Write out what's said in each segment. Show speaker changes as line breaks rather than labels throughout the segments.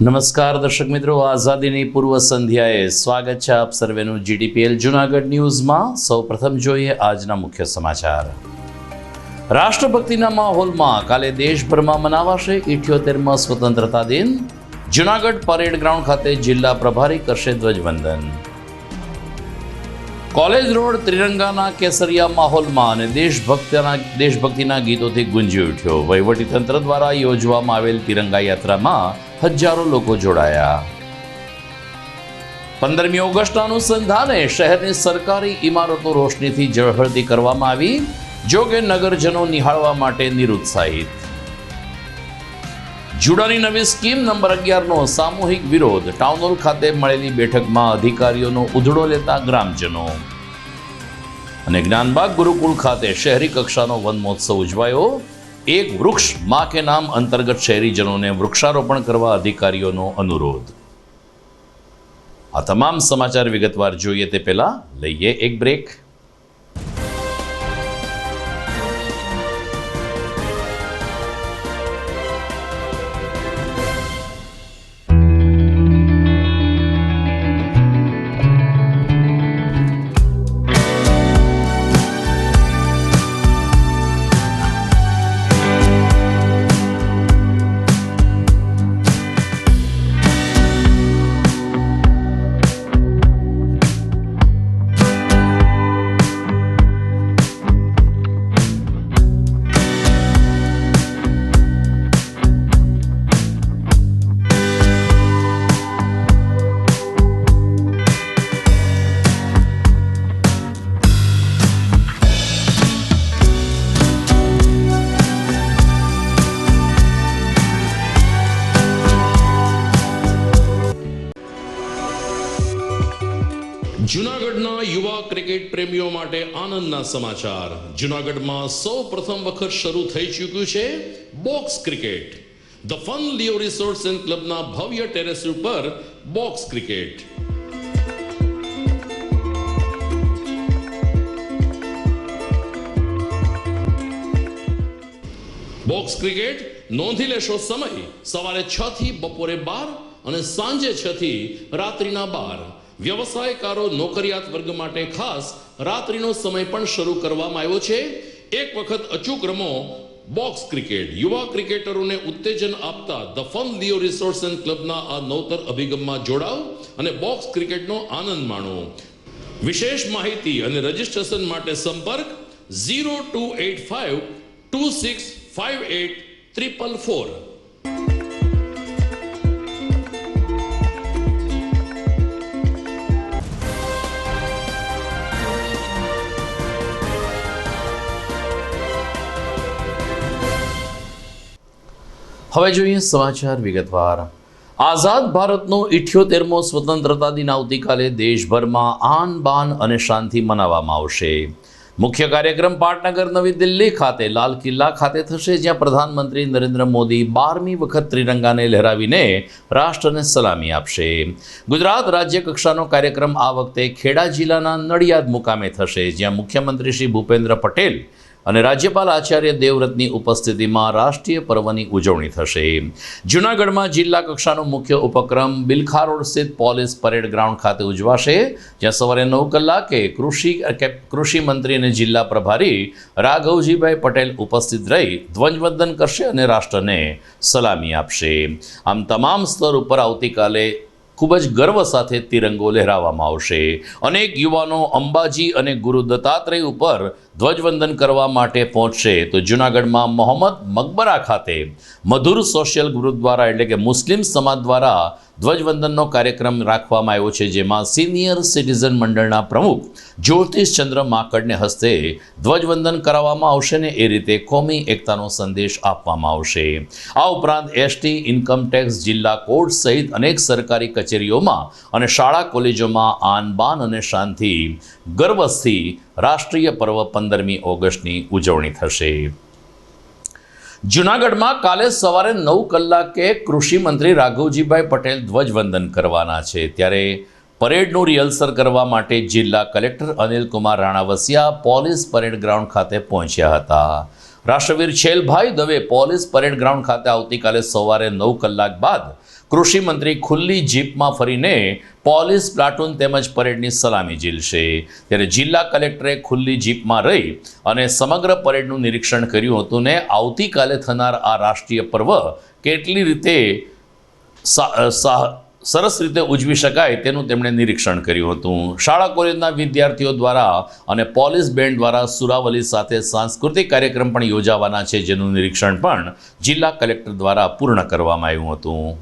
નમસ્કાર દર્શક મિત્રો, આઝાદીની પૂર્વ સંધ્યાએ સ્વાગત છે આપ સર્વેનું જીટીપીએલ જૂનાગઢ ન્યૂઝમાં। સૌપ્રથમ જોઈએ આજના મુખ્ય સમાચાર। રાષ્ટ્રભક્તિના માહોલમાં કાલે દેશભરમાં મનાવાશે 78મા સ્વતંત્રતા દિન। જૂનાગઢ પરેડ ગ્રાઉન્ડ ખાતે જિલ્લા પ્રભારી કરશે ધ્વજવંદન। કોલેજ રોડ ત્રિરંગાના કેસરિયા માહોલમાં અને દેશભક્તિના ગીતોથી ગુંજી ઉઠ્યો। વહીવટીતંત્ર દ્વારા યોજવામાં આવેલ તિરંગા યાત્રામાં હજારો લોકો જોડાયા। 15મી ઓગસ્ટના અનુસંધાને શહેરની સરકારી ઇમારતો રોશનીથી ઝળહળતી કરવામાં આવી, જો કે નગરજનો નિહાળવા માટે નિરુત્સાહિત। જુડાની નવી સ્કીમ નંબર 11નો સામૂહિક વિરોધ। ટાઉનહોલ ખાતે મળેલી બેઠકમાં અધિકારીઓનો ઉધડો લેતા ગ્રામજનો। અને જ્ઞાનબાગ ગુરુકુળ ખાતે શહેરી કક્ષાનો વન મહોત્સવ ઉજવાયો। એક વૃક્ષ માં કે નામ અંતર્ગત શહેરીજનોને વૃક્ષારોપણ કરવા અધિકારીઓનો અનુરોધ। આ તમામ સમાચાર વિગતવાર જોઈએ તે પહેલા લઈએ એક બ્રેક। જૂનાગઢના યુવા ક્રિકેટ પ્રેમીઓ માટે આનંદના સમાચાર। જૂનાગઢમાં સૌ પ્રથમ વખત શરૂ થઈ ચૂક્યું છે box cricket. The Fun Leo Resorts and ક્લબના ભવ્ય ટેરેસ ઉપર બોક્સ ક્રિકેટ। બોક્સ ક્રિકેટ નોંધી લેશો સમય સવારે 6 થી બપોરે 12 અને સાંજે 6 થી રાત્રિના 12। વ્યવસાયકારો નોકરિયાત વર્ગ માટે ખાસ રાત્રિનો સમય પણ શરૂ કરવામાં આવ્યો છે। એક વખત અચૂક રમો બોક્સ ક્રિકેટ। યુવા ક્રિકેટરોને ઉત્તેજન આપતા the Fun Leo Resorts and ક્લબના આ નવતર અભિગમમાં જોડાઓ અને બોક્સ ક્રિકેટનો આનંદ માણો। વિશેષ માહિતી અને રજીસ્ટ્રેશન માટે સંપર્ક 0285 2658 444। હવે જોઈએ સમાચાર વિગતવાર। આઝાદ ભારતનો 78મો સ્વતંત્રતા દિન આવતીકાલે દેશભરમાં આન બાન અને શાનથી મનાવવામાં આવશે। મુખ્ય કાર્યક્રમ પાટનગર નવી દિલ્હી ખાતે લાલ કિલ્લા ખાતે થશે, જ્યાં પ્રધાનમંત્રી નરેન્દ્ર મોદી 12મી વખત ત્રિરંગાને લહેરાવીને રાષ્ટ્રને સલામી આપશે। ગુજરાત રાજ્ય કક્ષાનો કાર્યક્રમ આ વખતે ખેડા જિલ્લાના નડિયાદ મુકામે થશે, જ્યાં મુખ્યમંત્રી શ્રી ભૂપેન્દ્ર પટેલ અને રાજ્યપાલ આચાર્ય દેવવ્રતની ઉપસ્થિતિમાં રાષ્ટ્રીય પર્વની ઉજવણી થશે। જૂનાગઢમાં જિલ્લા કક્ષાનો મુખ્ય ઉપક્રમ બિલખા રોડ સ્થિત પોલીસ પરેડ ગ્રાઉન્ડ ખાતે ઉજવાશે, જ્યાં સવારે 9 કલાકે કૃષિ મંત્રી અને જિલ્લા પ્રભારી રાઘવજીભાઈ પટેલ ઉપસ્થિત રહી ધ્વજવંદન કરશે અને રાષ્ટ્રને સલામી આપશે। આમ તમામ સ્તર ઉપર આવતીકાલે ખૂબ જ ગર્વ સાથે તિરંગો લહેરાવવામાં આવશે। અનેક યુવાનો અંબાજી અને ગુરુ દત્તાત્રેય ઉપર ધ્વજવંદન કરવા માટે પહોંચશે, તો જૂનાગઢમાં મોહમ્મદ મકબરા ખાતે મધુર સોશિયલ ગ્રુપ દ્વારા એટલે કે મુસ્લિમ સમાજ દ્વારા ધ્વજવંદનનો કાર્યક્રમ રાખવામાં આવ્યો છે, જેમાં સિનિયર સિટીઝન મંડળના પ્રમુખ જ્યોતિષચંદ્ર માકડને હસ્તે ધ્વજવંદન કરાવવામાં આવશે ને એ રીતે કોમી એકતાનો સંદેશ આપવામાં આવશે। આ ઉપરાંત એસટી, ઇન્કમટેક્સ, જિલ્લા કોર્ટ સહિત અનેક સરકારી કચેરીઓમાં અને શાળા કોલેજોમાં આન બાન અને શાનથી ગર્વથી રાષ્ટ્રીય પર્વ 15મી ઓગસ્ટની ઉજવણી થશે। જૂનાગઢમાં કાલે સવારે 9 કલાકે કૃષિ મંત્રી રાઘવજીભાઈ પટેલ ધ્વજવંદન કરવાના છે, ત્યારે પરેડનું રિહર્સલ કરવા માટે જિલ્લા collector Anil Kumar Ranavasiya police parade ground ખાતે પહોંચ્યા હતા। રાષ્ટ્રવીર Chhelbhai Dave police parade ground ખાતે આવતીકાલે સવારે 9 કલાક બાદ કૃષિ મંત્રી ખુલ્લી જીપમાં ફરીને પોલીસ પ્લાટૂન તેમજ પરેડની સલામી ઝીલશે। ત્યારે જિલ્લા કલેક્ટરે ખુલ્લી જીપમાં રહી અને સમગ્ર પરેડનું નિરીક્ષણ કર્યું હતું ને આવતીકાલે થનાર આ રાષ્ટ્રીય પર્વ કેટલી રીતે સરસ રીતે ઉજવી શકાય તેનું તેમણે નિરીક્ષણ કર્યું હતું। શાળા કોલેજના વિદ્યાર્થીઓ દ્વારા અને પોલીસ બેન્ડ દ્વારા સુરાવલી સાથે સાંસ્કૃતિક કાર્યક્રમ પણ યોજાવાના છે, જેનું નિરીક્ષણ પણ જિલ્લા કલેક્ટર દ્વારા પૂર્ણ કરવામાં આવ્યું હતું।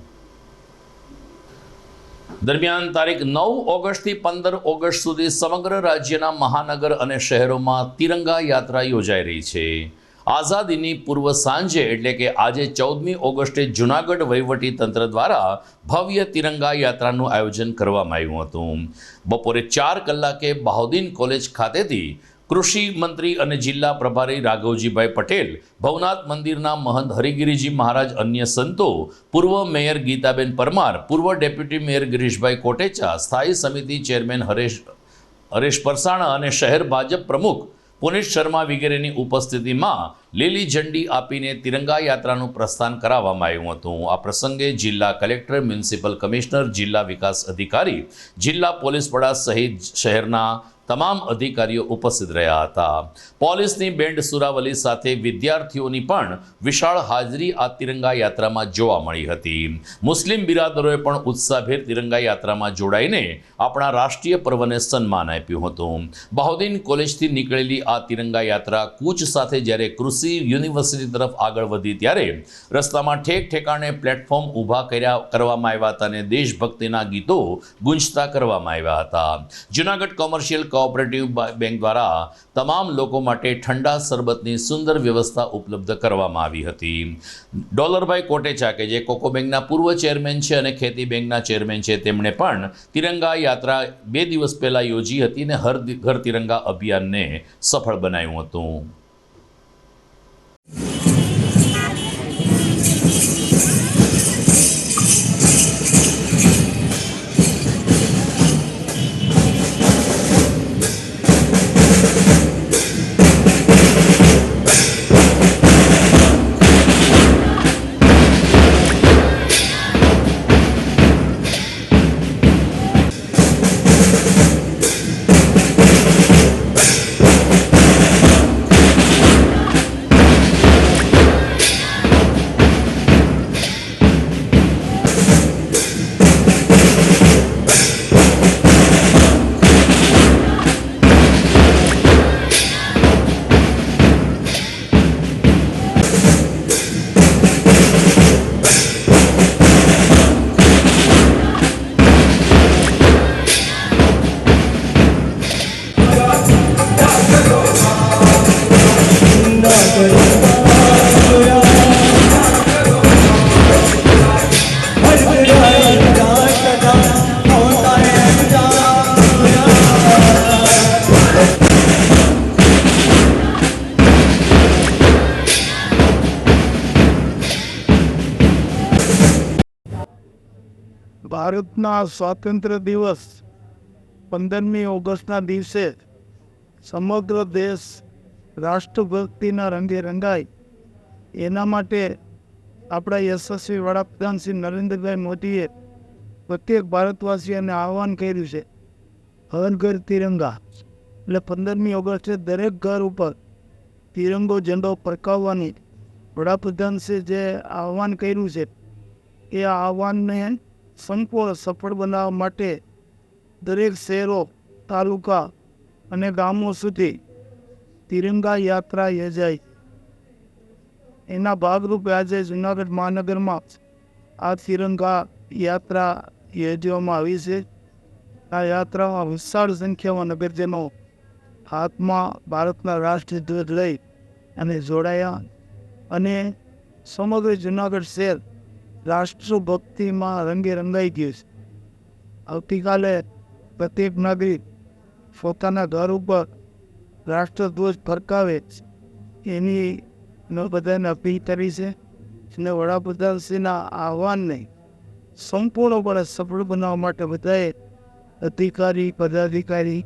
દરમિયાન તારીખ 9 ઓગસ્ટથી 15 ઓગસ્ટ સુધી સમગ્ર રાજ્યના મહાનગર અને શહેરોમાં તિરંગા યાત્રા યોજાઈ રહી છે। આઝાદીની પૂર્વ સાંજે એટલે કે આજે 14મી ઓગસ્ટે જૂનાગઢ વહીવટી તંત્ર દ્વારા ભવ્ય તિરંગા યાત્રાનું આયોજન કરવામાં આવ્યું હતું। બપોરે 4 કલાકે બહાઉદ્દીન કોલેજ ખાતેથી કૃષિ મંત્રી અને જિલ્લા પ્રભારી રાઘવજીભાઈ પટેલ, ભવનાથ મંદિરના મહંત હરિગિરિજી મહારાજ, અન્ય સંતો, પૂર્વ મેયર ગીતાબેન પરમાર, પૂર્વ ડેપ્યુટી મેયર ગિરીશભાઈ કોટેચા, સ્થાયી સમિતિ ચેરમેન હરેશ પરસાણા અને શહેર ભાજપ પ્રમુખ પુનિત શર્મા વગેરેની ઉપસ્થિતિમાં લીલી ઝંડી આપીને તિરંગા યાત્રાનું પ્રસ્થાન કરાવવામાં આવ્યું હતું। આ પ્રસંગે જિલ્લા કલેક્ટર, મ્યુનિસિપલ કમિશનર, જિલ્લા વિકાસ અધિકારી, જિલ્લા પોલીસ વડા સહિત શહેરના તમામ અધિકારીઓ ઉપસ્થિત રહ્યા હતા। પોલીસની બેન્ડ સુરાવલી સાથે વિદ્યાર્થીઓની પણ વિશાળ હાજરી આ તિરંગા યાત્રામાં જોવા મળી હતી। મુસ્લિમ બિરાદરોએ પણ ઉત્સાહભેર તિરંગા યાત્રામાં જોડાઈને આપણા રાષ્ટ્રીય પર્વને સન્માન આપ્યું હતું। બહાઉદ્દીન કોલેજથી નીકળેલી આ તિરંગા યાત્રા કૂચ સાથે જ્યારે કૃષિ યુનિવર્સિટી તરફ આગળ વધી ત્યારે રસ્તામાં ઠેક ઠેકાણે પ્લેટફોર્મ ઊભા કરવામાં આવ્યા હતા અને દેશભક્તિના ગીતો ગુંજતા કરવામાં આવ્યા હતા। જૂનાગઢ કોમર્શિયલ કોઓપરેટિવ બેંક દ્વારા તમામ લોકો માટે ઠંડા શરબતની સુંદર વ્યવસ્થા ઉપલબ્ધ કરવામાં આવી હતી। ડોલરભાઈ કોટેચા કે જે કોકો બેંકના પૂર્વ ચેરમેન છે અને ખેતી બેંકના ચેરમેન છે, તેમણે પણ તિરંગા યાત્રા 2 દિવસ પહેલા યોજી હતી અને હર ઘર તિરંગા અભિયાનને સફળ બનાવ્યું હતું।
ભારતના સ્વાતંત્ર્ય દિવસ 15મી ઓગસ્ટના દિવસે સમગ્ર દેશ રાષ્ટ્રભક્તિના રંગે રંગાય એના માટે આપણા યશસ્વી વડાપ્રધાન શ્રી નરેન્દ્રભાઈ મોદીએ પ્રત્યેક ભારતવાસીઓને આહ્વાન કર્યું છે, હર ઘર તિરંગા। એટલે 15મી ઓગસ્ટે દરેક ઘર ઉપર તિરંગો ઝંડો ફરકાવવાની વડાપ્રધાનશ્રી જે આહ્વાન કર્યું છે એ આહ્વાનને સંપૂર્ણ સફળ બનાવવા માટે દરેક શહેરો, તાલુકા અને ગામો સુધી તિરંગા યાત્રા યોજાઈ। એના ભાગરૂપે આજે જૂનાગઢ મહાનગરમાં આ તિરંગા યાત્રા યોજવામાં આવી છે। આ યાત્રામાં વિશાળ સંખ્યામાં નગરજનો હાથમાં ભારતના રાષ્ટ્રીય ધ્વજ લઈ અને જોડાયા અને સમગ્ર જૂનાગઢ શહેર રાષ્ટ્રભક્તિમાં રંગે રંગાઈ ગયું છે। આવતીકાલે પ્રત્યેક નાગરિક પોતાના ઘર ઉપર રાષ્ટ્રધ્વજ ફરકાવે એની બધાને અપીલ કરી છે અને વડાપ્રધાનશ્રીના આહ્વાનને સંપૂર્ણપણે સફળ બનાવવા માટે બધાએ અધિકારી, પદાધિકારી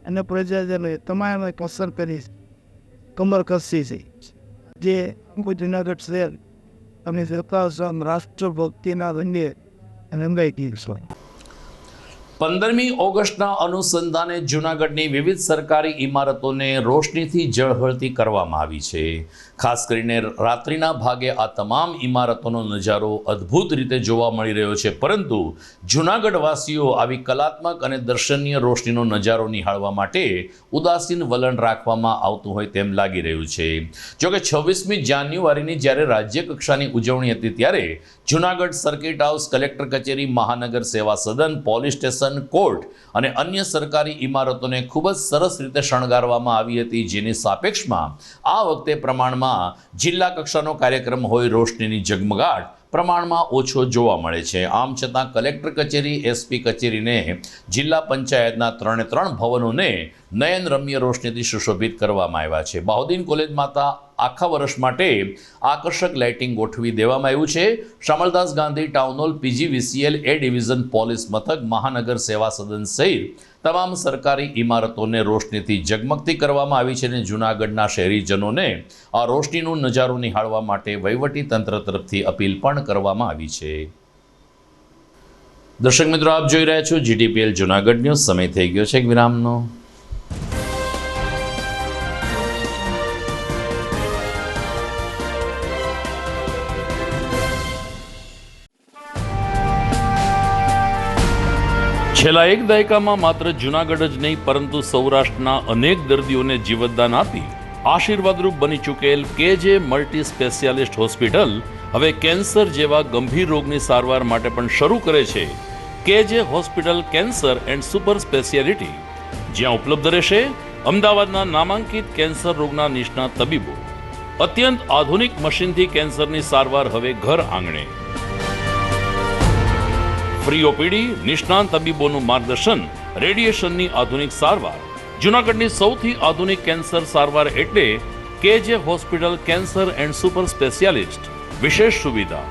અને પ્રજાજનોએ તમામે પસંદ કરી કમર કસી છે। જે જુનાગઢ શહેર અને સરકાર રાષ્ટ્રભક્તિના રંગે રંગાઈ ગયું છે.
15મી ઓગસ્ટના અનુસંધાને જૂનાગઢની વિવિધ સરકારી ઇમારતોને રોશનીથી ઝળહળતી કરવામાં આવી છે. ખાસ કરીને રાત્રિના ભાગે આ તમામ ઇમારતોનો નજારો અદ્ભુત રીતે જોવા મળી રહ્યો છે, પરંતુ જૂનાગઢવાસીઓ આવી કલાત્મક અને દર્શનીય રોશનીનો નજારો નિહાળવા માટે ઉદાસીન વલણ રાખવામાં આવતું હોય તેમ લાગી રહ્યું છે. જોકે 26મી જાન્યુઆરીની જ્યારે રાજ્ય કક્ષાની ઉજવણી હતી ત્યારે જૂનાગઢ સર્કિટ હાઉસ, કલેક્ટર કચેરી, મહાનગર સેવા સદન, પોલીસ સ્ટેશન, કોર્ટ અને અન્ય સરકારી ઇમારતોને ખૂબ જ સરસ રીતે શણગારવામાં આવી હતી, જેની સાપેક્ષમાં આ વખતે પ્રમાણમાં જિલ્લા કક્ષાનો કાર્યક્રમ હોય રોશનીની ઝગમગાટ પ્રમાણમાં ઓછો જોવા મળે છે. આમ છતાં કલેક્ટર કચેરી, એસપી કચેરીને જિલ્લા પંચાયતના 3 ભવનોને નયનરમ્ય રોશનીથી સુશોભિત કરવામાં આવ્યા છે. બહાઉદ્દીન કોલેજ માતા આખા વર્ષ માટે આકર્ષક લાઇટિંગ ગોઠવી દેવામાં આવ્યું છે. Shamaldas Gandhi town hall, PGVCL A division, police મથક, મહાનગર સેવા સદન સહિત તમામ સરકારી ઇમારતોને રોશનીથી ઝગમગતી કરવામાં આવી છે અને જૂનાગઢના શહેરીજનોને આ રોશનીનો નજારો નિહાળવા માટે વહીવટી તંત્ર તરફથી અપીલ પણ કરવામાં આવી છે. દર્શક મિત્રો, આપ જોઈ રહ્યા છો GTPL જૂનાગઢ ન્યૂઝ. સમય થઈ ગયો છે એક વિરામનો. છેલ્લા એક દાયકામાં માત્ર જૂનાગઢ જ નહીં પરંતુ સૌરાષ્ટ્રના અનેક દર્દીઓને જીવતદાન આપી આશીર્વાદરૂપ બની ચૂકેલ KJ મલ્ટી સ્પેશિયાલિસ્ટ હોસ્પિટલ હવે કેન્સર જેવા ગંભીર રોગની સારવાર માટે પણ શરૂ કરે છે KJ hospital cancer and super speciality, જ્યાં ઉપલબ્ધ રહેશે અમદાવાદના નામાંકિત કેન્સર રોગના નિષ્ણાત તબીબો. અત્યંત આધુનિક મશીનથી કેન્સરની સારવાર હવે ઘર આંગણે. ફ્રી OPD, નિષ્ણાંત તબીબોનું માર્ગદર્શન, રેડિયેશનની આધુનિક સારવાર. જૂનાગઢની સૌથી આધુનિક કેન્સર સારવાર એટલે KJ hospital cancer and super specialist. વિશેષ સુવિધા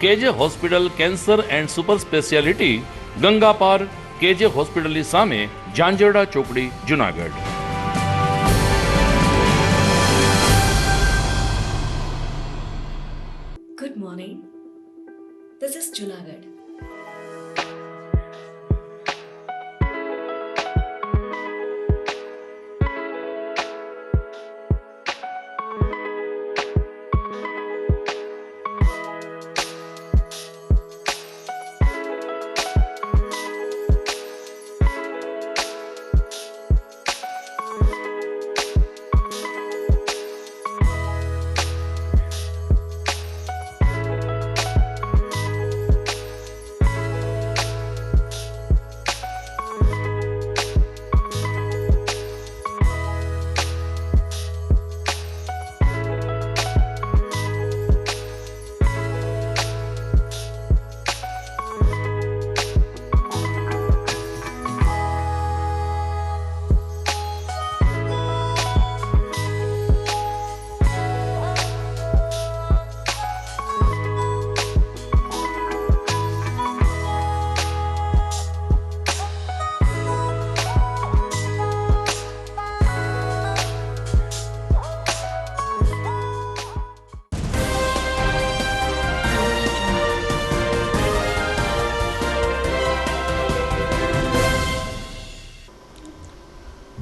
KJ hospital cancer and super speciality, Ganga પાર, KJ હોસ્પિટલની સામે, ઝાંઝરડા ચોકડી, Junagadh.
Good morning. This is Junagadh.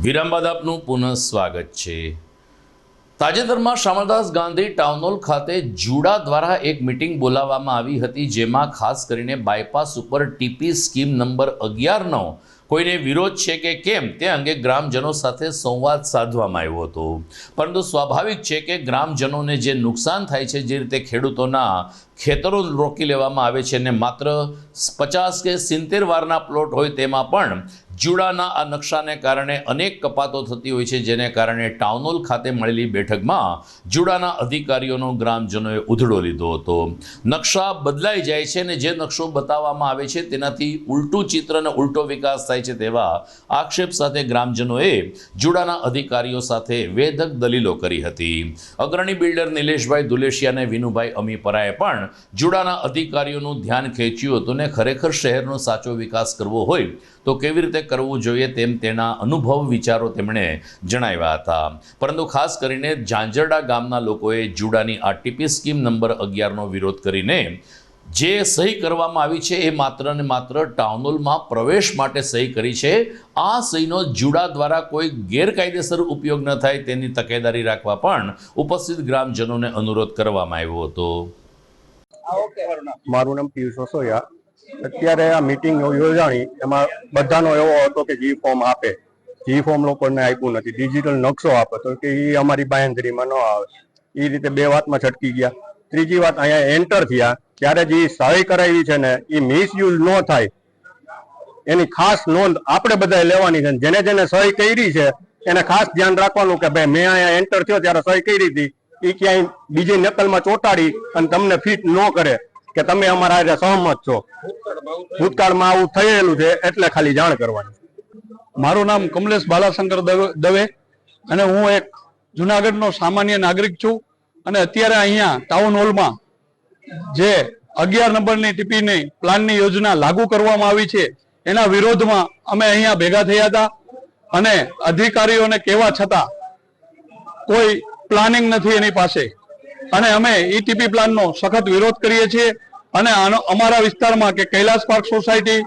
વિરામ બાદ આપનું પુનઃ સ્વાગત છે. તાજેતરમાં શામળદાસ ગાંધી ટાઉન હોલ ખાતે જુડા દ્વારા એક મિટિંગ બોલાવવામાં આવી હતી, જેમાં ખાસ કરીને બાયપાસ ઉપર TP સ્કીમ નંબર 11નો કોઈને વિરોધ છે કે કેમ તે અંગે ગ્રામજનો સાથે સંવાદ સાધવામાં આવ્યો હતો. પરંતુ સ્વાભાવિક છે કે ગ્રામજનોને જે નુકસાન થાય છે, જે રીતે ખેડૂતોના ખેતરો રોકી લેવામાં આવે છે અને માત્ર 50 કે 70 વારના પ્લોટ હોય તેમાં પણ જુડાના આ નકશાને કારણે અનેક કપાતો થતી હોય છે, જેને કારણે ટાઉન હોલ ખાતે મળેલી બેઠકમાં જુડાના અધિકારીઓનો ગ્રામજનોએ ઉધડો લીધો હતો. નકશા બદલાઈ જાય છે અને જે નકશો બતાવવામાં આવે છે તેનાથી ઉલટું ચિત્ર અને ઉલટો વિકાસ થાય છે તેવા આક્ષેપ સાથે ગ્રામજનોએ જુડાના અધિકારીઓ સાથે વેધક દલીલો કરી હતી. અગ્રણી બિલ્ડર નિલેશભાઈ દુલેશિયા અને વિનુભાઈ અમીપરાએ પણ જુડાના અધિકારીઓનું ધ્યાન ખેંચ્યું હતું ને ખરેખર શહેરનો સાચો વિકાસ કરવો હોય તો કેવી રીતે કરવું જોઈએ તેમ તેના અનુભવ વિચારો તેમણે જણાવ્યા હતા. પરંતુ ખાસ કરીને ઝાંઝરડા ગામના લોકોએ જુડાની આ ટીપી સ્કીમ નંબર 11નો વિરોધ કરીને જે સહી કરવામાં આવી છે એ માત્ર ને માત્ર ટાઉન હોલમાં પ્રવેશ માટે સહી કરી છે. આ સહીનો જુડા દ્વારા કોઈ ગેરકાયદેસર ઉપયોગ ન થાય તેની તકેદારી રાખવા પણ ઉપસ્થિત ગ્રામજનોને અનુરોધ કરવામાં આવ્યો હતો.
મારું નામ પિયુષ સોસોયા. અત્યારે આ મીટિંગ યોજાણી એમાં બધાનો એવો હતો કે જી ફોર્મ આપે, જી ફોર્મ લોકોને આપ્યું નથી. ડિજિટલ નકશો આપે તો કે એ અમારી બાંયધરીમાં ન આવે. એ રીતે બે વાતમાં છટકી ગયા. ત્રીજી વાત, અહીંયા એન્ટર થયા ત્યારે જે સહી કરાવી છે ને એ મિસયુઝ ન થાય એની ખાસ નોંધ આપણે બધાએ લેવાની છે. જેને જેને સહી કરી છે એને ખાસ ધ્યાન રાખવાનું કે ભાઈ મેં અહીંયા એન્ટર થયો ત્યારે સહી કરી હતી, એ ક્યાંય બીજી નકલમાં ચોંટાડી અને તમને ફિટ ન કરે કે તમે અમારા આજે સહમત છો. ભૂતકાળમાં આવું થયેલું છે એટલે ખાલી જાણ કરવાની.
મારું નામ કમલેશ બાલાશંકર દવે અને હું એક જુનાગઢનો સામાન્ય નાગરિક છું અને અત્યારે અહીંયા ટાઉન હોલમાં જે 11 નંબરની ટીપીની પ્લાનની યોજના લાગુ કરવામાં આવી છે એના વિરોધમાં અમે અહીંયા ભેગા થયા હતા અને અધિકારીઓને કહેવા છતાં કોઈ પ્લાનિંગ નથી એની પાસે અને અમે ટીપી પ્લાનનો સખત વિરોધ કરીએ છીએ. અને અમારા વિસ્તારમાં કે Kailash park society,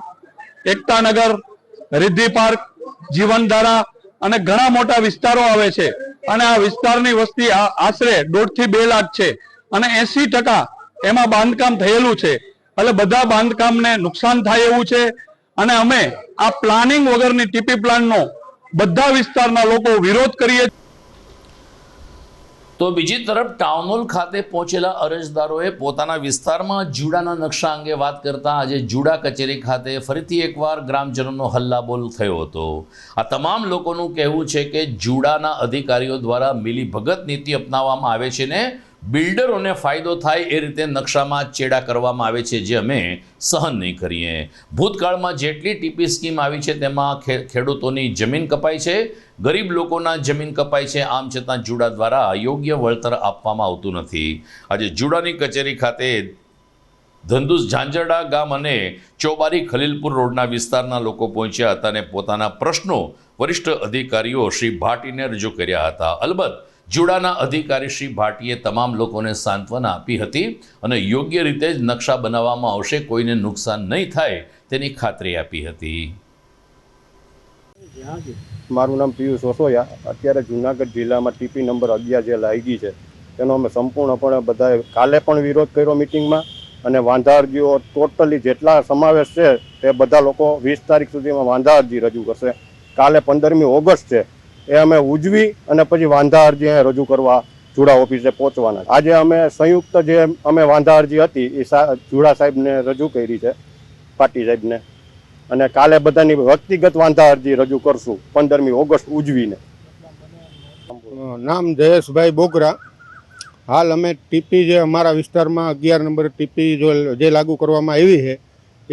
Ektanagar, Riddhi park, જીવનધારા અને ઘણા મોટા વિસ્તારો આવે છે અને આ વિસ્તારની વસ્તી આશરે 1.5 થી 2 લાખ છે અને 80% એમાં બાંધકામ થયેલું છે. એટલે બધા બાંધકામને નુકસાન થાય એવું છે અને અમે આ પ્લાનિંગ વગરની ટીપી પ્લાનનો બધા વિસ્તારના લોકો વિરોધ કરીએ.
તો બીજી તરફ ટાઉન હોલ ખાતે પહોંચેલા અરજદારોએ પોતાના વિસ્તારમાં જુડાના નકશા અંગે વાત કરતા આજે જુડા કચેરી ખાતે ફરીથી એકવાર ગ્રામજનોનો હલ્લાબોલ થયો હતો. આ તમામ લોકોનું કહેવું છે કે જુડાના અધિકારીઓ દ્વારા મિલીભગત નીતિ અપનાવવામાં આવે છે ને બિલ્ડરોને ફાયદો થાય એ રીતે નકશામાં ચેડા કરવામાં આવે છે, જે અમે સહન નહીં કરીએ. ભૂતકાળમાં જેટલી ટીપી સ્કીમ આવી છે તેમાં ખેડૂતોની જમીન કપાઈ છે, ગરીબ લોકોના જમીન કપાય છે, આમ છતાં જુડા દ્વારા યોગ્ય વળતર આપવામાં આવતું નથી. આજે જુડાની કચેરી ખાતે ધંધુસ ઝાંઝરડા ગામ અને ચોબારી ખલીલપુર રોડના વિસ્તારના લોકો પહોંચ્યા હતા અને પોતાના પ્રશ્નો વરિષ્ઠ અધિકારીઓ શ્રી ભાટીને રજૂ કર્યા હતા. અલબત્ત જુડાના અધિકારી શ્રી ભાટીએ તમામ લોકોને સાંત્વના આપી હતી અને યોગ્ય રીતે જ નકશા બનાવવામાં આવશે, કોઈને નુકસાન નહીં થાય તેની ખાતરી આપી હતી.
મારું નામ પિયુષ સોસોયા. અત્યારે જુનાગઢ જિલ્લામાં ટીપી નંબર 11 જે લાગી છે તેનો અમે સંપૂર્ણપણે બધાએ કાલે પણ વિરોધ કર્યો મીટિંગમાં અને વાંધા અરજીઓ ટોટલી જેટલા સમાવેશ છે તે બધા લોકો 20 તારીખ સુધીમાં વાંધા અરજી રજૂ કરશે. કાલે 15મી ઓગસ્ટ છે એ અમે ઉજવી અને પછી વાંધા અરજી અહીંયા રજૂ કરવા જુડા ઓફિસે પહોંચવાના. આજે અમે સંયુક્ત જે અમે વાંધા અરજી હતી એ જુડા સાહેબને રજૂ કરી છે, પાટી સાહેબને, અને કાલે બધાની વ્યક્તિગત વાંધા અરજી રજૂ કરશું 15મી ઓગસ્ટ ઉજવીને.
નામ જયેશભાઈ બોગરા. હાલ અમે ટીપી જે અમારા વિસ્તારમાં 11 નંબર ટીપી જે લાગુ કરવામાં આવી છે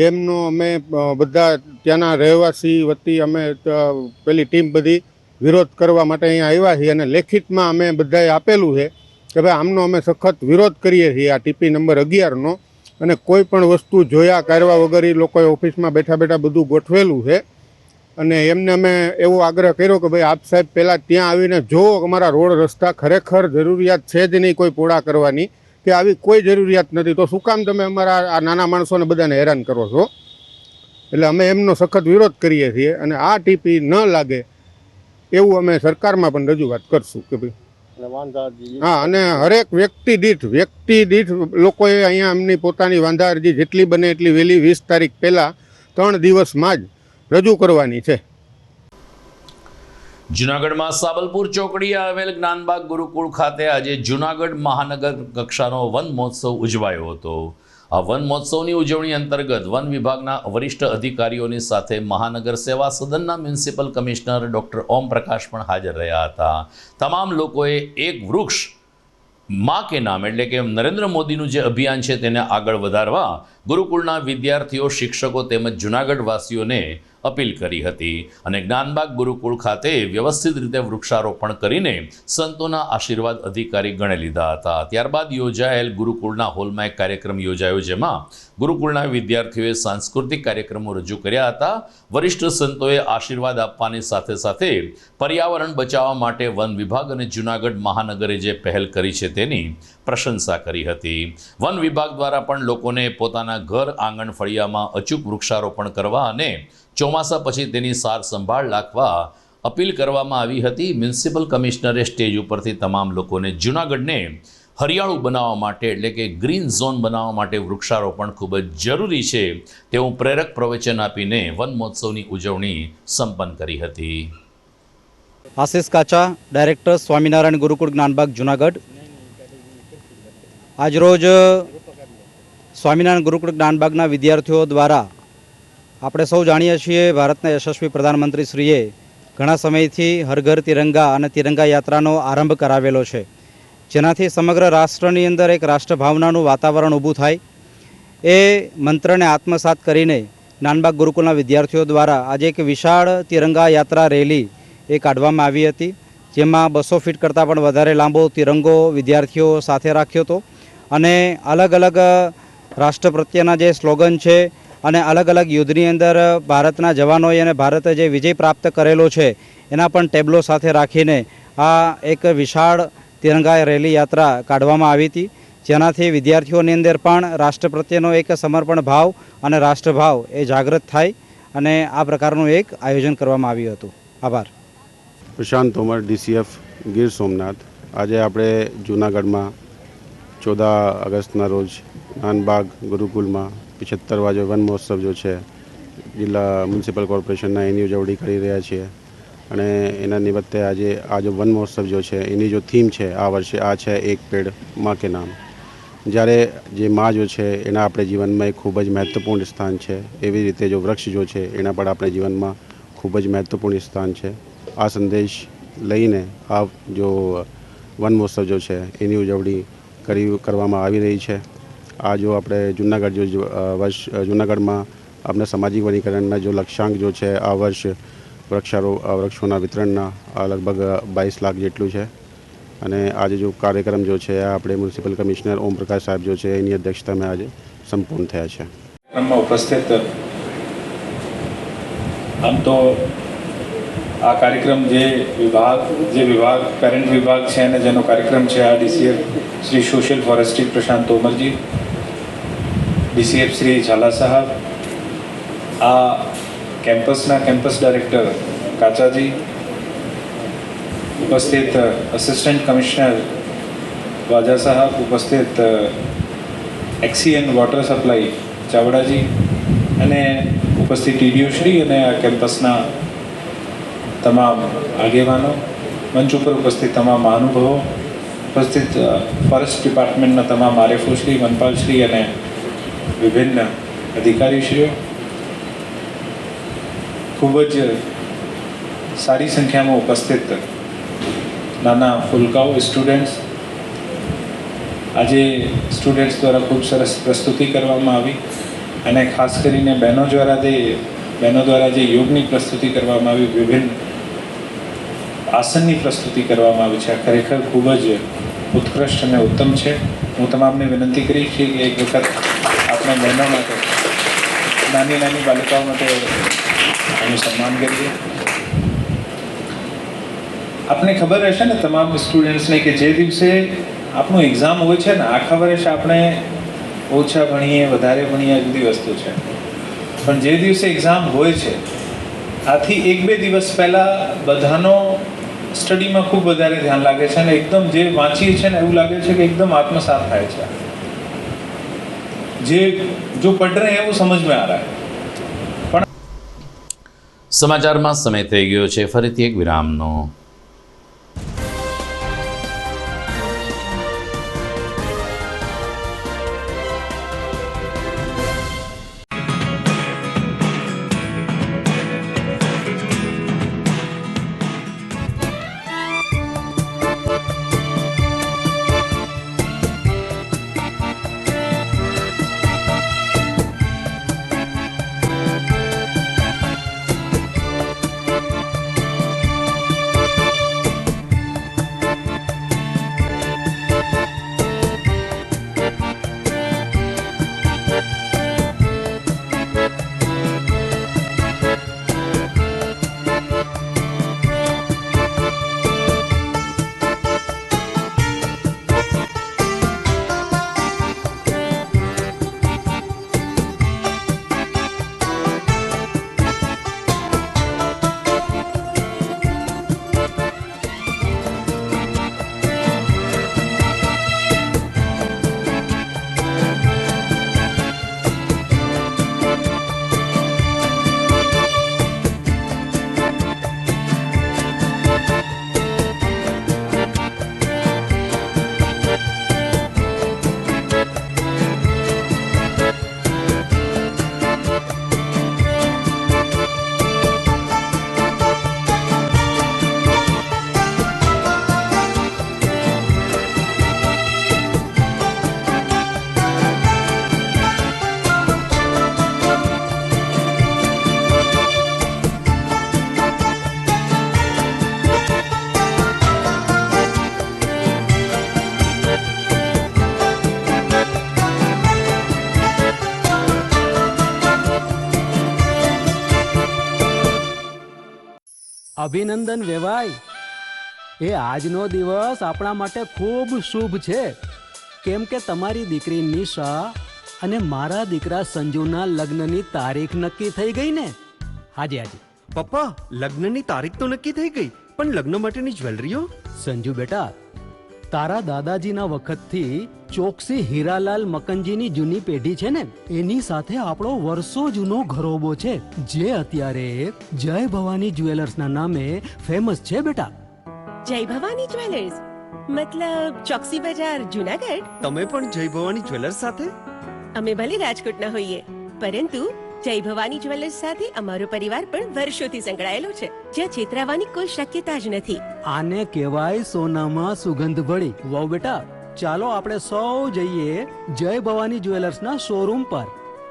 એમનો અમે બધા ત્યાંના રહેવાસી વતી અમે પેલી ટીમ બધી વિરોધ કરવા માટે અહીંયા આવ્યા છીએ અને લેખિતમાં અમે બધાએ આપેલું છે કે ભાઈ આમનો અમે સખત વિરોધ કરીએ છીએ આ ટીપી નંબર 11નો અને કોઈ પણ વસ્તુ જોયા કરવા વગર એ લોકોએ ઓફિસમાં બેઠા બેઠા બધું ગોઠવેલું છે અને એમને અમે એવો આગ્રહ કર્યો કે ભાઈ આપ સાહેબ પહેલાં ત્યાં આવીને જો અમારા રોડ રસ્તા ખરેખર જરૂરિયાત છે જ નહીં કોઈ પોળા કરવાની કે આવી કોઈ જરૂરિયાત નથી તો શું કામ તમે અમારા આ નાના માણસોને બધાને હેરાન કરો છો. એટલે અમે એમનો સખત વિરોધ કરીએ છીએ અને આ ટીપી ન લાગે એવું અમે સરકારમાં પણ રજૂઆત કરશું કે ભાઈ હા. અને હરેક વ્યક્તિ દીઠ લોકોએ અહીંયા એમની પોતાની વાંધા અરજી જેટલી બને એટલી વહેલી 20 તારીખ પહેલાં 3 દિવસમાં જ રજૂ કરવાની છે.
જૂનાગઢમાં સાબલપુર ચોકડીએ આવેલ જ્ઞાનબાગ ગુરુકુળ ખાતે આજે જૂનાગઢ મહાનગર કક્ષાનો વન મહોત્સવ ઉજવાયો હતો. આ વન મહોત્સવની ઉજવણી અંતર્ગત વન વિભાગના વરિષ્ઠ અધિકારીઓની સાથે મહાનગર સેવા સદનના municipal commissioner doctor Om Prakash પણ હાજર રહ્યા હતા. તમામ લોકોએ એક વૃક્ષ માં કે નામ એટલે કે નરેન્દ્ર મોદીનું જે અભિયાન છે તેને આગળ વધારવા ગુરુકુળના વિદ્યાર્થીઓ, શિક્ષકો તેમજ જૂનાગઢ વાસીઓને અપીલ કરી હતી અને જ્ઞાનબાગ ગુરુકુળ ખાતે વ્યવસ્થિત રીતે વૃક્ષારોપણ કરીને સંતોના આશીર્વાદ અધિકારી ગણી લીધા હતા. ત્યારબાદ યોજાયેલ ગુરુકુળના હોલમાં એક કાર્યક્રમ યોજાયો, જેમાં ગુરુકુળના વિદ્યાર્થીઓએ સાંસ્કૃતિક કાર્યક્રમો રજૂ કર્યા હતા. વરિષ્ઠ સંતોએ આશીર્વાદ આપવાની સાથે સાથે પર્યાવરણ બચાવવા માટે વન વિભાગ અને જૂનાગઢ મહાનગરે જે પહેલ કરી છે તેની પ્રશંસા કરી હતી. વન વિભાગ દ્વારા પણ લોકોને પોતાના ઘર આંગણ ફળિયામાં અચૂક વૃક્ષારોપણ કરવા અને ચોમાસા પછી તેની સાર સંભાળ રાખવા અપીલ કરવામાં આવી હતી. મ્યુનિસિપલ કમિશનરે સ્ટેજ ઉપરથી તમામ લોકોને જૂનાગઢને હરિયાળું બનાવવા માટે એટલે કે ગ્રીન ઝોન બનાવવા માટે વૃક્ષારોપણ ખૂબ જ જરૂરી છે તેવું પ્રેરક પ્રવચન આપીને વન મહોત્સવની ઉજવણી સંપન્ન કરી હતી.
આશિષ કાચા, ડાયરેક્ટર, સ્વામિનારાયણ ગુરુકુળ જ્ઞાનબાગ જૂનાગઢ. આજરોજ સ્વામિનારાયણ ગુરુકુળ જ્ઞાનબાગના વિદ્યાર્થીઓ દ્વારા આપણે સૌ જાણીએ છીએ, ભારતના યશસ્વી પ્રધાનમંત્રીશ્રીએ ઘણા સમયથી હર ઘર તિરંગા અને તિરંગા યાત્રાનો આરંભ કરાવેલો છે, જેનાથી સમગ્ર રાષ્ટ્રની અંદર એક રાષ્ટ્રભાવનાનું વાતાવરણ ઊભું થાય. એ મંત્રને આત્મસાત કરીને જ્ઞાનબાગ ગુરુકુળના વિદ્યાર્થીઓ દ્વારા આજે એક વિશાળ તિરંગા યાત્રા રેલી એ કાઢવામાં આવી હતી, જેમાં 200 ફીટ કરતાં પણ વધારે લાંબો તિરંગો વિદ્યાર્થીઓ સાથે રાખ્યો હતો અને અલગ અલગ રાષ્ટ્ર પ્રત્યેના જે સ્લોગન છે અને અલગ અલગ યુદ્ધની અંદર ભારતના જવાનોએ અને ભારતે જે વિજય પ્રાપ્ત કરેલો છે એના પણ ટેબલો સાથે રાખીને આ એક વિશાળ તિરંગા રેલી યાત્રા કાઢવામાં આવી હતી, જેનાથી વિદ્યાર્થીઓની અંદર પણ રાષ્ટ્ર પ્રત્યેનો એક સમર્પણ ભાવ અને રાષ્ટ્રભાવ એ જાગૃત થાય અને આ પ્રકારનું એક આયોજન કરવામાં આવ્યું હતું. આભાર.
પ્રશાંત તોમર, DCF ગીર સોમનાથ. આજે આપણે જૂનાગઢમાં 14 ઓગસ્ટના રોજ જ્ઞાનબાગ ગુરુકુલમાં 75વા જે વન મહોત્સવ જો છે જિલ્લા મ્યુનિસિપલ કોર્પોરેશનના એની ઉજવણી કરી રહ્યા છીએ અને એના નિમિત્તે આજે આ જો વન મહોત્સવ જો છે એની જો થીમ છે આ વર્ષે આ છે એક પેડ માં કે નામ. જ્યારે જે માં જો છે એના આપણે જીવનમાં એક ખૂબ જ મહત્ત્વપૂર્ણ સ્થાન છે, એવી રીતે જો વૃક્ષ જો છે એના પણ આપણે જીવનમાં ખૂબ જ મહત્ત્વપૂર્ણ સ્થાન છે. આ સંદેશ લઈને આ જો વન મહોત્સવ જો છે એની ઉજવણી કરવામાં આવી રહી છે. આ જો આપણે જૂનાગઢ જૂનાગઢમાં આપણે સામાજિક વનીકરણના જો લક્ષ્યાંક જો છે આ વર્ષ વૃક્ષોના વિતરણના લગભગ 22 લાખ જેટલું છે અને આજે જો કાર્યક્રમ જો છે આ આપણે મ્યુનિસિપલ કમિશનર ઓમ પ્રકાશ સાહેબ જો છે એની અધ્યક્ષતામાં આજે સંપૂર્ણ થયા છે.
ઉપસ્થિત આમ તો આ કાર્યક્રમ જે વિભાગ પેરેન્ટ વિભાગ છે અને જેનો કાર્યક્રમ છે આ DCF શ્રી સોશિયલ ફોરેસ્ટ્રી પ્રશાંત તોમરજી, DCF શ્રી ઝાલા સાહેબ, આ કેમ્પસના કેમ્પસ ડાયરેક્ટર કાચાજી, ઉપસ્થિત અસિસ્ટન્ટ કમિશનર વાજા સાહેબ, ઉપસ્થિત એક્સી એન્ડ વોટર સપ્લાય ચાવડાજી અને ઉપસ્થિત TDO શ્રી અને આ કેમ્પસના તમામ આગેવાનો, મંચ ઉપર ઉપસ્થિત તમામ મહાનુભાવો, ઉપસ્થિત ફોરેસ્ટ ડિપાર્ટમેન્ટના તમામ RFO શ્રી, વનપાલ શ્રી અને વિભિન્ન અધિકારીશ્રીઓ, ખૂબ જ સારી સંખ્યામાં ઉપસ્થિત નાના ફુલકાઓ, સ્ટુડન્ટ્સ. આજે સ્ટુડન્ટ્સ દ્વારા ખૂબ સરસ પ્રસ્તુતિ કરવામાં આવી અને ખાસ કરીને બહેનો દ્વારા જે યોગની પ્રસ્તુતિ કરવામાં આવી, વિભિન્ન આસનની પ્રસ્તુતિ કરવામાં આવી છે, ખરેખર ખૂબ જ ઉત્કૃષ્ટ અને ઉત્તમ છે. હું તમામને વિનંતી કરીશ કે એક વખત આપણે બહેનો માટે, નાની નાની બાલિકાઓ માટે એનું સન્માન કરીએ. આપને ખબર હશે ને તમામ સ્ટુડન્ટ્સને કે જે દિવસે આપણું એક્ઝામ હોય છે ને, આખા વર્ષે આપણે ઓછા ભણીએ વધારે ભણીએ જુદી વસ્તુ છે, પણ જે દિવસે એક્ઝામ હોય છે આથી 1-2 દિવસ પહેલાં બધાનો સ્ટડીમાં ખૂબ વધારે ધ્યાન લાગે છે અને એકદમ જે વાંચીએ છીએ ને એવું લાગે છે કે એકદમ આત્મસાત થાય છે. જે જો પઢ રહે हैं वो समझ में आ रहा है.
સમાચારમાં સમય થઈ ગયો છે ફરીથી એક વિરામનો.
અભિનંદન વેવાઈ, એ આજનો દિવસ આપણા માટે ખૂબ શુભ છે, કેમ કે તમારી દીકરી નિશા અને મારા દીકરા સંજુના લગ્નની તારીખ નક્કી થઈ ગઈ ને. હાજી હાજી
પપ્પા, લગ્નની તારીખ તો નક્કી થઈ ગઈ, પણ લગ્ન માટેની જ્વેલરીઓ?
સંજુ બેટા, તારા દાદાજીના વખતથી ચોકસી હીરાલાલ મકનજીની જૂની પેઢી છે ને, એની સાથે આપણો વર્ષો જૂનો ઘરોબો છે, જે અત્યારે જય ભવાની જ્વેલર્સના નામે ફેમસ છે બેટા.
જય ભવાની જ્વેલર્સ મતલબ ચોકસી બજાર, જુનાગઢ?
તમે પણ જય ભવાની જ્વેલર્સ સાથે?
અમે ભલે રાજકોટના હોઈએ, પરંતુ જય ભવાની જ્વેલર્સ સાથે અમારો પરિવાર પણ વર્ષોથી સંકળાયેલો છે, જ્યાં છેતરાવાની કોઈ શક્યતા જ નથી.
આને કહેવાય સોનામાં સુગંધ ભળી. વાવ બેટા, ચાલો આપણે સૌ જઈએ જય ભવાની જ્વેલર્સના શોરૂમ પર.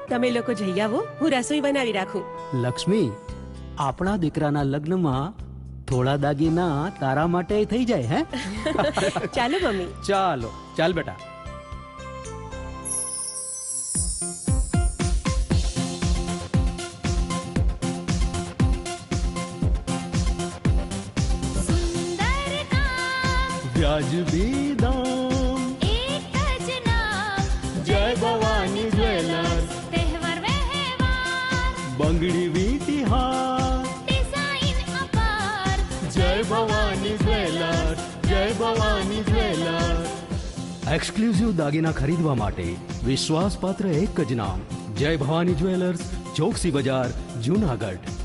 તમે લોકો જઈ આવો, હું રસોઈ બનાવી રાખું.
લક્ષ્મી, આપણા દીકરાના લગ્નમાં થોડા દાગીના તારા માટે થઈ જાય હે.
ચાલો મમ્મી.
ચાલો ચાલ બેટા. વ્યાજબી દામ,
એક જ નામ,
જય ભવાની જ્વેલર્સ.
તહેવાર વ્યવહાર,
બંગડી વીટી હાર,
ડિઝાઇન અપાર,
જય ભવાની જ્વેલર્સ, જય ભવાની જ્વેલર્સ. એક્સક્લુઝિવ દાગીના ખરીદવા માટે વિશ્વાસપાત્ર એક જ નામ, જય ભવાની જ્વેલર્સ, ચોકસી બજાર, જુનાગઢ.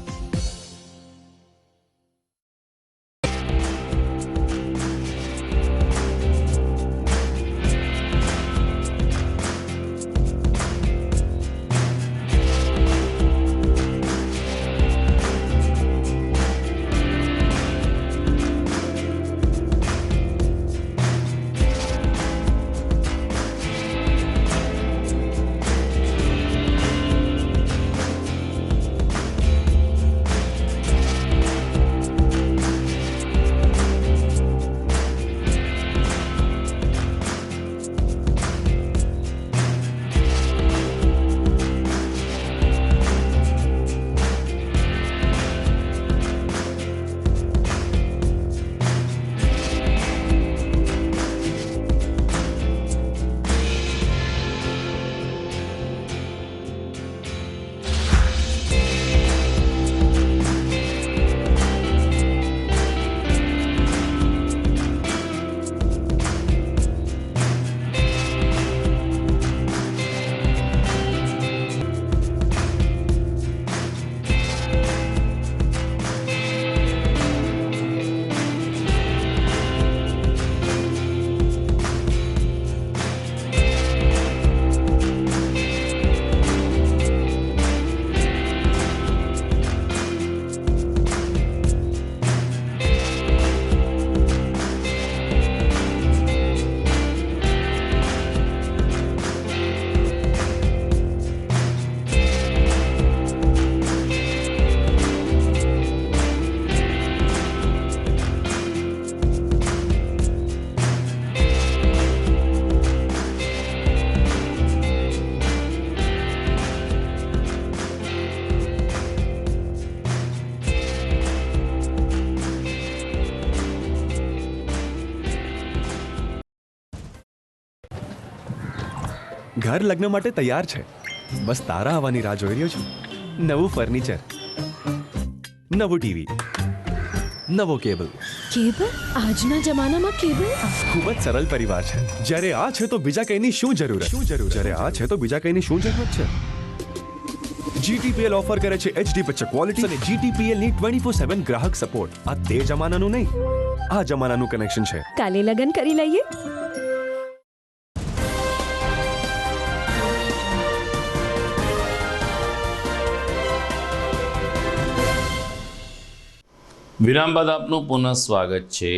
ઘર લગ્ન માટે તૈયાર છે, બસ તારા આવવાની રાહ જોઈ રહ્યો છું. નવું ફર્નિચર, નવું ટીવી, નવો કેબલ.
કેબલ? આજના જમાનામાં કેબલ?
ખૂબ જ સરળ પરિવાર છે. જ્યારે આ છે તો બીજા કઈની શું જરૂરત? જ્યારે આ છે તો બીજા કઈની શું જરૂરત છે? GTPL ઓફર કરે છે HD પિક્ચર ક્વોલિટી અને GTPL ની 24/7 ગ્રાહક સપોર્ટ. આ તે જમાનાનું નહીં, આ જમાનાનું કનેક્શન છે.
કાલે લગન કરી લઈએ.
વિરામ બાદ આપનું પુનઃ સ્વાગત છે.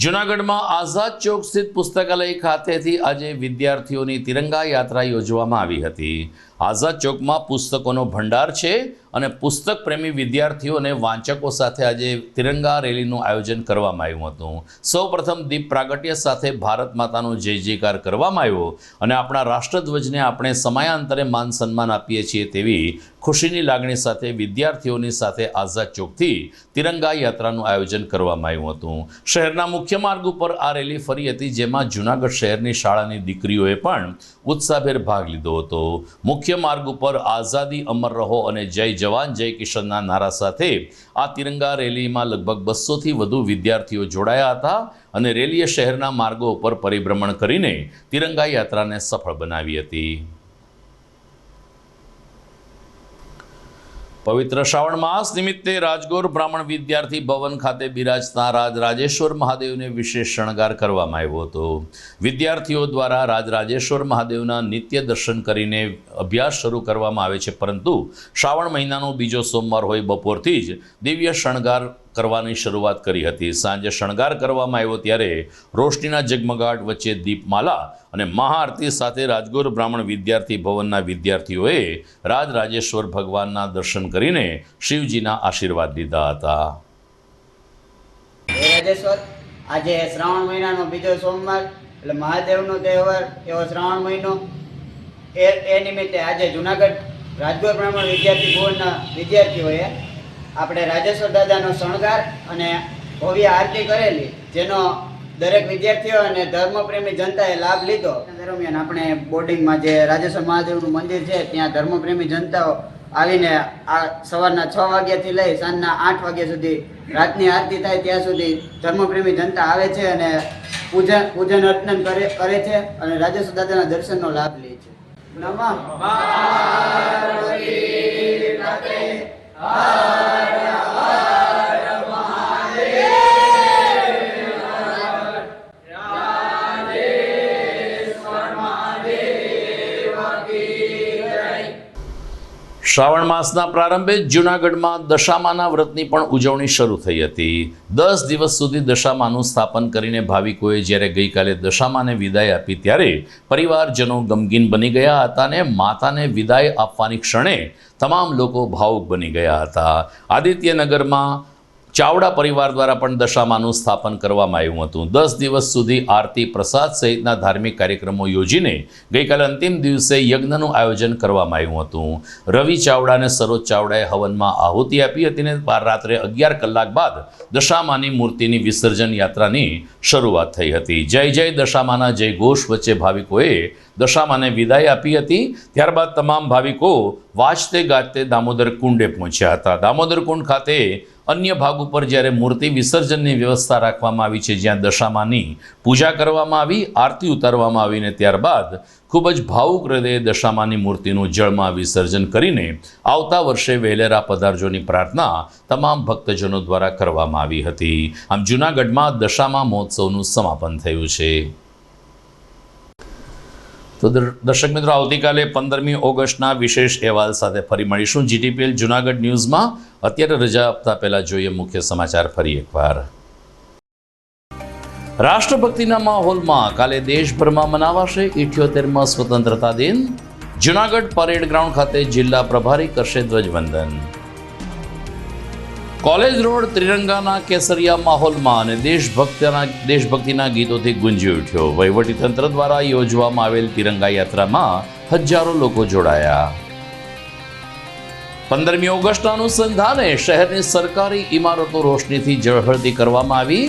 જૂનાગઢમાં આઝાદ ચોક સ્થિત પુસ્તકાલય ખાતેથી આજે વિદ્યાર્થીઓની તિરંગા યાત્રા યોજવામાં આવી હતી. આઝાદ ચોકમાં પુસ્તકોનો ભંડાર છે અને પુસ્તક પ્રેમી વિદ્યાર્થીઓ અને વાંચકો સાથે આજે તિરંગા રેલીનું આયોજન કરવામાં આવ્યું હતું. સૌપ્રથમ દીપ પ્રાગટ્ય સાથે ભારત માતાનો જય જયકાર કરવામાં આવ્યો અને આપણા રાષ્ટ્રધ્વજને આપણે સમયાંતરે માન સન્માન આપીએ છીએ તેવી ખુશીની લાગણી સાથે વિદ્યાર્થીઓની સાથે આઝાદ ચોકથી તિરંગા યાત્રાનું આયોજન કરવામાં આવ્યું હતું. શહેરના મુખ્ય માર્ગ ઉપર આ રેલી ફરી હતી, જેમાં જૂનાગઢ શહેરની શાળાની દીકરીઓએ પણ ઉત્સાહભેર ભાગ લીધો હતો. મુખ્ય માર્ગ ઉપર આઝાદી અમર રહો અને જય જવાન જય કિશનના નારા સાથે આ તિરંગા રેલીમાં લગભગ 200થી વધુ વિદ્યાર્થીઓ જોડાયા હતા અને રેલીએ શહેરના માર્ગો ઉપર પરિભ્રમણ કરીને તિરંગા યાત્રાને સફળ બનાવી હતી. પવિત્ર શ્રાવણ માસ નિમિત્તે રાજગોર બ્રાહ્મણ વિદ્યાર્થી ભવન ખાતે બિરાજતા રાજરાજેશ્વર મહાદેવને વિશેષ શણગાર કરવામાં આવ્યો હતો. વિદ્યાર્થીઓ દ્વારા રાજરાજેશ્વર મહાદેવના નિત્ય દર્શન કરીને અભ્યાસ શરૂ કરવામાં આવે છે, પરંતુ શ્રાવણ મહિનાનો બીજો સોમવાર હોય બપોરથી જ દિવ્ય શણગાર કરવાની શરૂઆત કરી હતી. સાંજે શણગાર કરવામાં આવ્યો ત્યારે રોશનીના જગમગાટ વચ્ચે દીપમાલા અને મહાઆરતી સાથે રાજગોર બ્રાહ્મણ વિદ્યાર્થી ભવનના વિદ્યાર્થીઓએ રાજરાજેશ્વર ભગવાનના દર્શન કરીને શિવજીના આશીર્વાદ લીધા હતા.
રાજેશ્વર, આજે શ્રાવણ મહિનાનો બીજો સોમવાર એટલે મહાદેવનો તહેવાર એવો શ્રાવણ મહિનો એ નિમિત્તે આજે જૂનાગઢ રાજગોર બ્રાહ્મણ વિદ્યાર્થી ભવનના વિદ્યાર્થીઓએ આપણે રાજેશ્વર દાદાનો શણગાર અને ભવ્ય આરતી કરેલી, જેનો દરેક વિદ્યાર્થીઓ અને ધર્મપ્રેમી જનતાએ લાભ લીધો. દરમિયાન આપણે બોર્ડિંગમાં જે રાજેશ્વર મહાદેવનું મંદિર છે ત્યાં ધર્મપ્રેમી જનતાઓ આવીને આ સવારના 6 વાગ્યાથી લઈ સાંજના 8 વાગ્યા સુધી રાતની આરતી થાય ત્યાં સુધી ધર્મપ્રેમી જનતા આવે છે અને પૂજન અર્ચન કરે છે અને રાજેશ્વર દાદાના દર્શનનો લાભ લે છે. નમઃ પાર્વતી પતે હર હર મહાદેવ.
શ્રાવણ માસના પ્રારંભે જ જૂનાગઢમાં દશામાના વ્રતની પણ ઉજવણી શરૂ થઈ હતી. 10 દિવસ સુધી દશામાનું સ્થાપન કરીને ભાવિકોએ જ્યારે ગઈકાલે દશામાને વિદાય આપી ત્યારે પરિવારજનો ગમગીન બની ગયા હતા અને માતાને વિદાય આપવાની ક્ષણે તમામ લોકો ભાવુક બની ગયા હતા. આદિત્યનગરમાં ચાવડા પરિવાર દ્વારા પણ દશામાનું સ્થાપન કરવામાં આવ્યું હતું. 10 દિવસ સુધી આરતી, પ્રસાદ સહિતના ધાર્મિક કાર્યક્રમો યોજીને ગઈકાલે અંતિમ દિવસે યજ્ઞનું આયોજન કરવામાં આવ્યું હતું. રવિ ચાવડા અને સરોજ ચાવડાએ હવનમાં આહુતિ આપી હતી અને રાત્રે 11 કલાક બાદ દશામાની મૂર્તિની વિસર્જન યાત્રાની શરૂઆત થઈ હતી. જય જય દશામાના જય ઘોષ વચ્ચે ભાવિકોએ દશામાને વિદાય આપી હતી. ત્યારબાદ તમામ ભાવિકો વાજતે ગાજતે દામોદર કુંડે પહોંચ્યા હતા. દામોદર કુંડ ખાતે અન્ય ભાગ ઉપર જ્યારે મૂર્તિ વિસર્જનની વ્યવસ્થા રાખવામાં આવી છે, જ્યાં દશામાની પૂજા કરવામાં આવી, આરતી ઉતારવામાં આવી અને ત્યારબાદ ખૂબ જ ભાવુક હૃદયે દશામાની મૂર્તિનું જળમાં વિસર્જન કરીને આવતા વર્ષે વહેલેરા પધારજોની પ્રાર્થના તમામ ભક્તજનો દ્વારા કરવામાં આવી હતી. આમ જૂનાગઢમાં દશામા મહોત્સવનું સમાપન થયું છે. તો દર્શક મિત્રો, આવતીકાલે 15મી ઓગસ્ટના વિશેષ અહેવાલ સાથે ફરી મળીશું GTPL જૂનાગઢ ન્યૂઝમાં. અત્યારે રજા આપતા પહેલા જોઈએ મુખ્ય સમાચાર ફરી એકવાર. રાષ્ટ્રભક્તિના માહોલમાં કાલે દેશભરમાં મનાવાશે 78મા સ્વતંત્રતા દિન. જૂનાગઢ પરેડ ગ્રાઉન્ડ ખાતે જિલ્લા પ્રભારી કરશે ધ્વજવંદન. કોલેજ રોડ ત્રિરંગાના કેસરિયા માહોલમાં અને દેશભક્તિના ગીતોથી ગુંજી ઉઠ્યો. વહીવટીતંત્ર દ્વારા યોજવામાં આવેલ તિરંગા યાત્રામાં હજારો લોકો જોડાયા. 15મી ઓગસ્ટના અનુસંધાને શહેરની સરકારી ઇમારતો રોશનીથી ઝળહળતી કરવામાં આવી.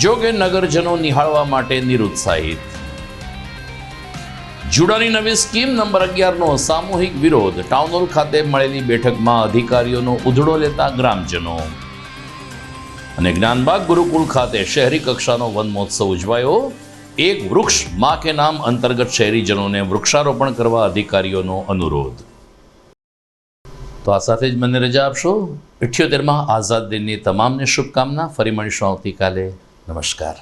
જોકે નગરજનો નિહાળવા માટે નિરુત્સાહિત. જુડાની નવી સ્કીમ નંબર 11નો સામૂહિક વિરોધ. ટાઉનહોલ ખાતે મળેલી બેઠકમાં અધિકારીઓનો ઉધડો લેતા ગ્રામજનો. અને જ્ઞાનબાગ ગુરુકુળ ખાતે શહેરી કક્ષાનો વન મહોત્સવ ઉજવાયો. એક વૃક્ષ માં કે નામ અંતર્ગત શહેરીજનોને વૃક્ષારોપણ કરવા અધિકારીઓનો અનુરોધ. તો આ સાથે જ મને રજા આપશો. 78માં આઝાદ દિનની તમામને શુભકામના. ફરી મળીશું આવતીકાલે. નમસ્કાર.